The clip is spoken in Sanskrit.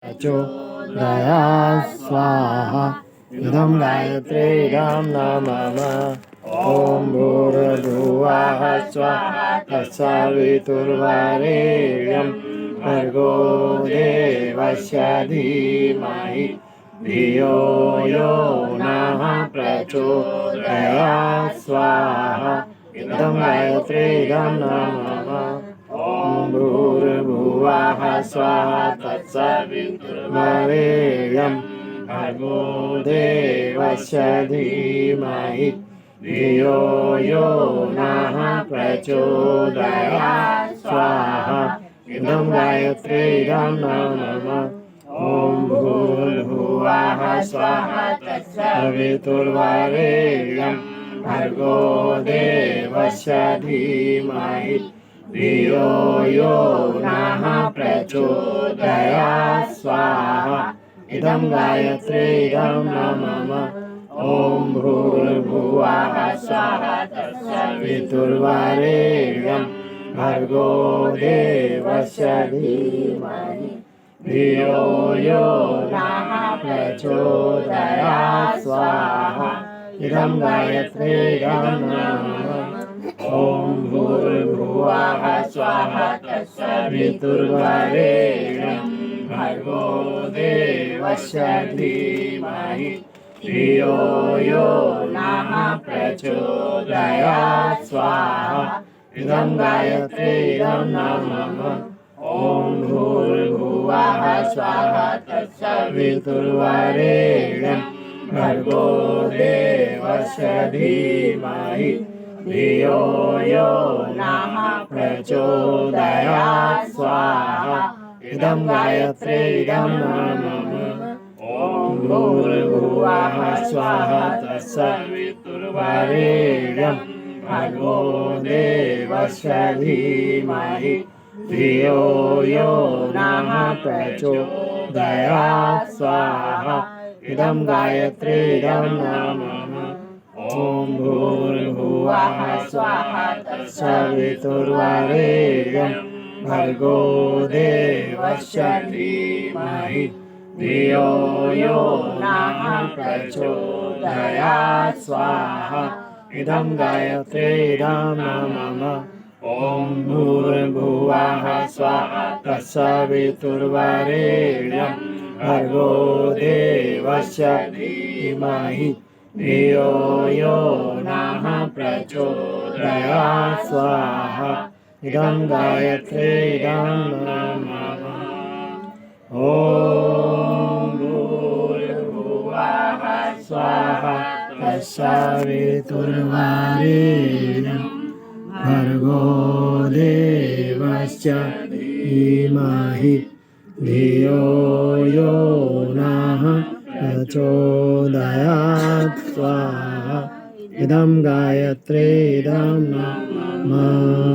प्रचोदयात् स्वाहा इदं गायत्रीं नमः ॐ भूर्भुवः स्वः तत्सवितुर्वरेण्यं भर्गो देवस्य धीमहि धियो यो नः प्रचोदयात् स्वाहा इदं गायत्रीं नमः ॐ भूर्भुवः स्वः तत्सवितुर्वरेण्यं भर्गो देवस्य धीमहि धियो यो नः प्रचोदयात् स्वाहा इदं गायत्रीं नमः ॐ भूर्भुवः स्वः तत्सवितुर्वरेण्यं भर्गो देवस्य धीमहि धियो यो नः प्रचोदयात् स्वाहा इदं गायत्रीं नमः ॐ भूर्भुवः स्वः तत्सवितुर्वरेण्यं भर्गो देवस्य धीमहि धियो यो नः प्रचोदयात् स्वाहा इदं गायत्रीं नमः ॐ भूर्भुवः स्वः तत्सवितुर्वरेण्यं भर्गो देवस्य धीमहि धियो यो नः प्रचोदयात् स्वाहा इदं गायत्रीं नमः ॐ भूर्भुवः स्वः तत्सवितुर्वरेण्यं भर्गो देवस्य धीमहि धियो यो नः प्रचोदयात् स्वाहा इदं गायत्रीं नमः ॐ भूर्भुवः स्वः तत्सवितुर्वरेण्यं भर्गो देवस्य धीमहि धियो यो नः प्रचोदयात् स्वाहा इदं गायत्रीं नमः ॐ भूर्भुवः स्वः तत्सवितुर्वरेण्यं भर्गो देवस्य धीमहि धियो यो नः प्रचोदयात् स्वाहा इदं गायत्रीं नमः ॐ भूर्भुवः स्वः तत्सवितुर्वरेण्यं भर्गो देवस्य धीमहि धियो यो नः प्रचोदयात् स्वाहा इदं गायत्रीं नमः ॐ भूर्भुवः स्वः तत्सवितुर्वरेण्यं भर्गो देवस्य धीमहि धियो यो नः प्रचोदयात् स्वाहा इदं गायत्रीं नमः